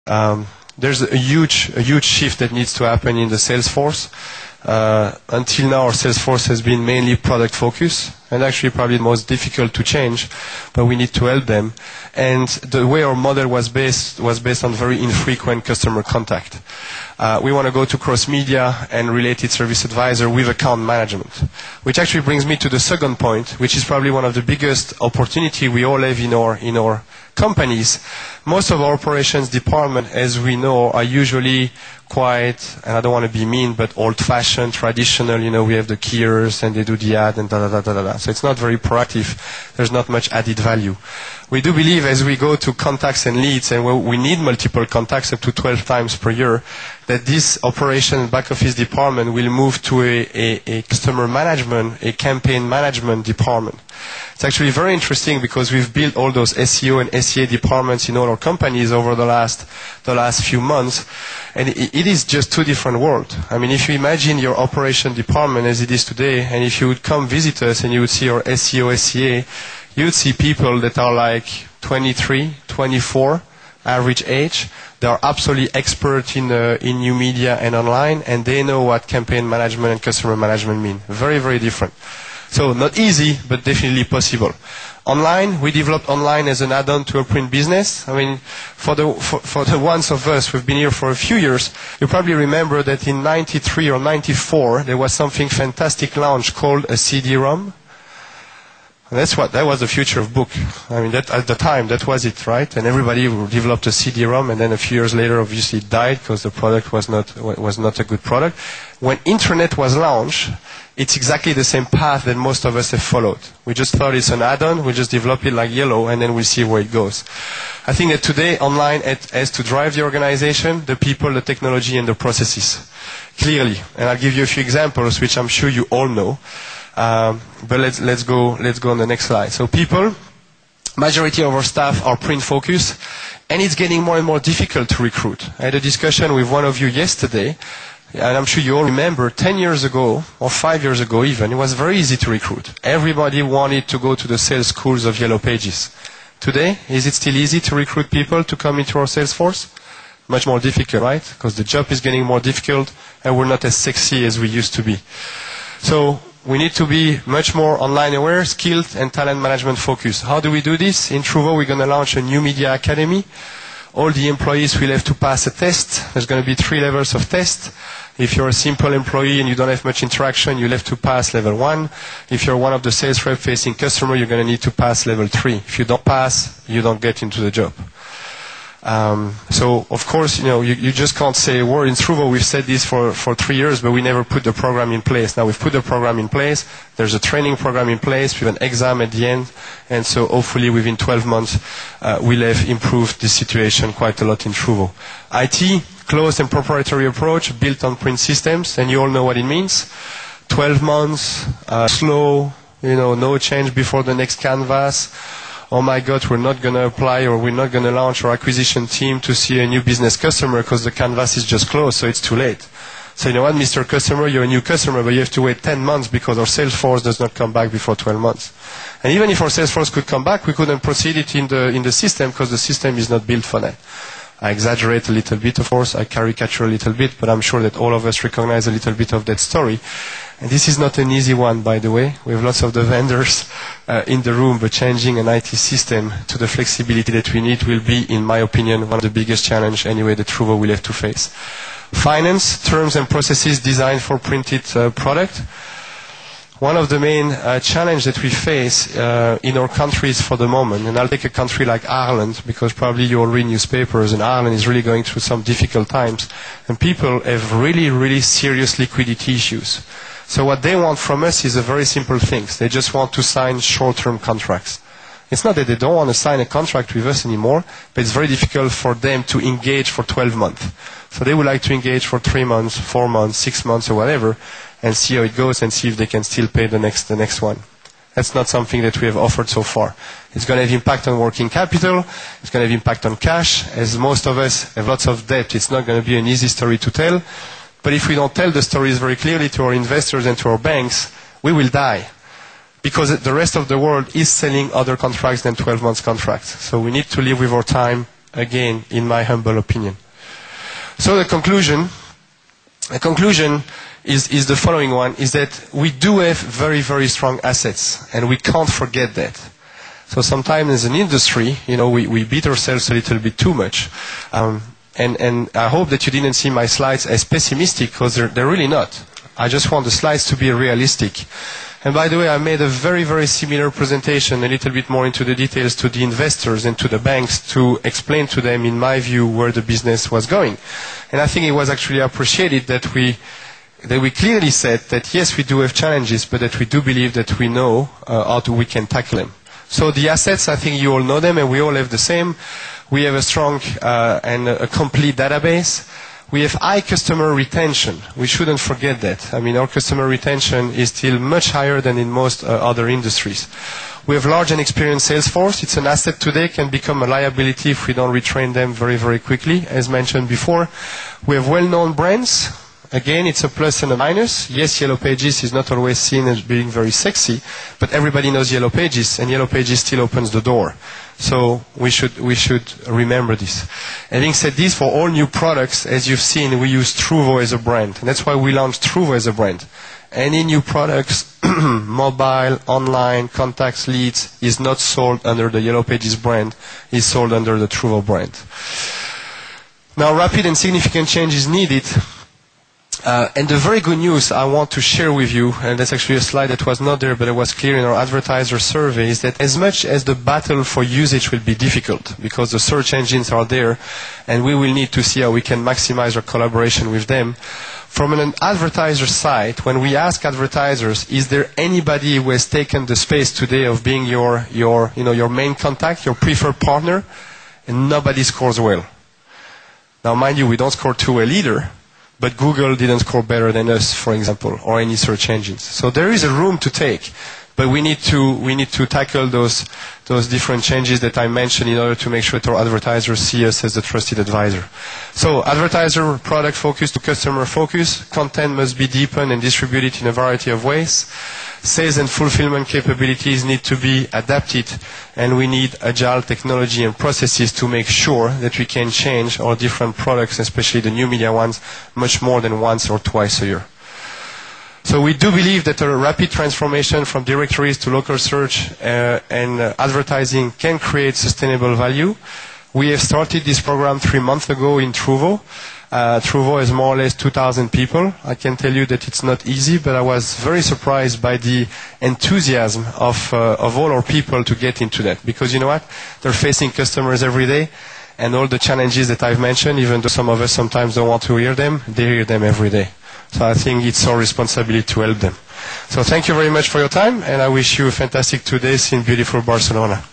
There's a huge shift that needs to happen in the sales force. Until now, our sales force has been mainly product focused, and actually probably the most difficult to change, but we need to help them. And the way our model was based on very infrequent customer contact. We want to go to cross-media and related service advisor with account management, which actually brings me to the second point, which is probably one of the biggest opportunity we all have in our companies. Most of our operations department, as we know, are usually quite, and I don't want to be mean, but old-fashioned, traditional. We have the keyers and they do the ad and da-da-da-da-da. So it's not very proactive. There's not much added value. We do believe as we go to contacts and leads, and we need multiple contacts up to 12 times per year, that this operation and back office department will move to a customer management, a campaign management department. It's actually very interesting because we've built all those SEO and SEA departments in all our companies over the last few months, and it is just two different worlds. I mean, if you imagine your operation department as it is today, and if you would come visit us and you would see our SEO, SEA, you would see people that are like 23, 24, average age. They are absolutely expert in new media and online, and they know what campaign management and customer management mean. Very, very different. So not easy, but definitely possible. Online, we developed online as an add-on to a print business. I mean, for the ones of us who've been here for a few years, you probably remember that in 93 or 94, there was something fantastic launched called a CD-ROM. That was the future of book. I mean, that at the time, that was it, right? And everybody developed a CD-ROM, and then a few years later, obviously, it died because the product was not a good product. When Internet was launched, it's exactly the same path that most of us have followed. We just thought it's an add-on, we just develop it like yellow, and then we'll see where it goes. I think that today, online has to drive the organization, the people, the technology, and the processes. Clearly. And I'll give you a few examples, which I'm sure you all know. But let's go on the next slide. So people, majority of our staff are print focused, and it's getting more and more difficult to recruit. I had a discussion with one of you yesterday, and I'm sure you all remember 10 years ago, or 5 years ago even, it was very easy to recruit. Everybody wanted to go to the sales schools of Yellow Pages. Today, is it still easy to recruit people to come into our sales force? Much more difficult, right? Because the job is getting more difficult, and we're not as sexy as we used to be. So we need to be much more online aware, skilled, and talent management focused. How do we do this? In Truvo, we're going to launch a new media academy. All the employees will have to pass a test. There's going to be 3 levels of test. If you're a simple employee and you don't have much interaction, you'll have to pass level 1. If you're one of the sales rep facing customer, you're going to need to pass level 3. If you don't pass, you don't get into the job. So, of course, you just can't say a word. In Truvo, we've said this for 3 years, but we never put the program in place. Now we've put the program in place. There's a training program in place with an exam at the end. And so hopefully within 12 months, we'll have improved the situation quite a lot in Truvo. IT, closed and proprietary approach built on print systems, and you all know what it means. 12 months, slow, no change before the next canvas. Oh my God, we're not going to apply or we're not going to launch our acquisition team to see a new business customer because the canvas is just closed, so it's too late. So you know what, Mr. Customer, you're a new customer, but you have to wait 10 months because our sales force does not come back before 12 months. And even if our sales force could come back, we couldn't proceed it in the system because the system is not built for that. I exaggerate a little bit, of course, I caricature a little bit, but I'm sure that all of us recognize a little bit of that story. And this is not an easy one, by the way. We have lots of the vendors in the room, but changing an IT system to the flexibility that we need will be, in my opinion, one of the biggest challenges anyway that Truvo will have to face. Finance, terms and processes designed for printed product. One of the main challenges that we face in our countries for the moment, and I'll take a country like Ireland, because probably you all read newspapers, and Ireland is really going through some difficult times, and people have really, really serious liquidity issues. So what they want from us is a very simple thing. They just want to sign short-term contracts. It's not that they don't want to sign a contract with us anymore, but it's very difficult for them to engage for 12 months. So they would like to engage for 3 months, 4 months, 6 months, or whatever, and see how it goes and see if they can still pay the next one. That's not something that we have offered so far. It's going to have impact on working capital. It's going to have impact on cash. As most of us have lots of debt, it's not going to be an easy story to tell. But if we don't tell the stories very clearly to our investors and to our banks, we will die. Because the rest of the world is selling other contracts than 12 months contracts. So we need to live with our time again, in my humble opinion. So the conclusion is the following one, is that we do have very, very strong assets, and we can't forget that. So sometimes as an industry, we beat ourselves a little bit too much. And I hope that you didn't see my slides as pessimistic, because they're really not. I just want the slides to be realistic. And by the way, I made a very, very similar presentation, a little bit more into the details, to the investors and to the banks to explain to them, in my view, where the business was going. And I think it was actually appreciated that we clearly said that yes, we do have challenges, but that we do believe that we know how we can tackle them. So the assets, I think you all know them, and we all have the same. We have a strong and a complete database. We have high customer retention. We shouldn't forget that. I mean, our customer retention is still much higher than in most other industries. We have large and experienced sales force. It's an asset today, can become a liability if we don't retrain them very, very quickly, as mentioned before. We have well-known brands. Again, it's a plus and a minus. Yes, Yellow Pages is not always seen as being very sexy, but everybody knows Yellow Pages, and Yellow Pages still opens the door. So we should remember this. Having said this, for all new products, as you've seen, we use Truvo as a brand. And that's why we launched Truvo as a brand. Any new products, mobile, online, contacts, leads, is not sold under the Yellow Pages brand, is sold under the Truvo brand. Now, rapid and significant change is needed. And the very good news I want to share with you, and that's actually a slide that was not there, but it was clear in our advertiser survey, is that as much as the battle for usage will be difficult, because the search engines are there, and we will need to see how we can maximize our collaboration with them, from an advertiser side, when we ask advertisers, is there anybody who has taken the space today of being your main contact, your preferred partner, and nobody scores well. Now, mind you, we don't score too well either, but Google didn't score better than us, for example, or any search engines. So there is a room to take, but we need to tackle those different changes that I mentioned in order to make sure that our advertisers see us as a trusted advisor. So advertiser product focus to customer focus. Content must be deepened and distributed in a variety of ways. Sales and fulfillment capabilities need to be adapted, and we need agile technology and processes to make sure that we can change our different products, especially the new media ones, much more than once or twice a year. So we do believe that a rapid transformation from directories to local search and advertising can create sustainable value. We have started this program 3 months ago in Truvo. Truvo is more or less 2,000 people. I can tell you that it's not easy, but I was very surprised by the enthusiasm of all our people to get into that. Because you know what? They're facing customers every day, and all the challenges that I've mentioned, even though some of us sometimes don't want to hear them, they hear them every day. So I think it's our responsibility to help them. So thank you very much for your time, and I wish you a fantastic 2 days in beautiful Barcelona.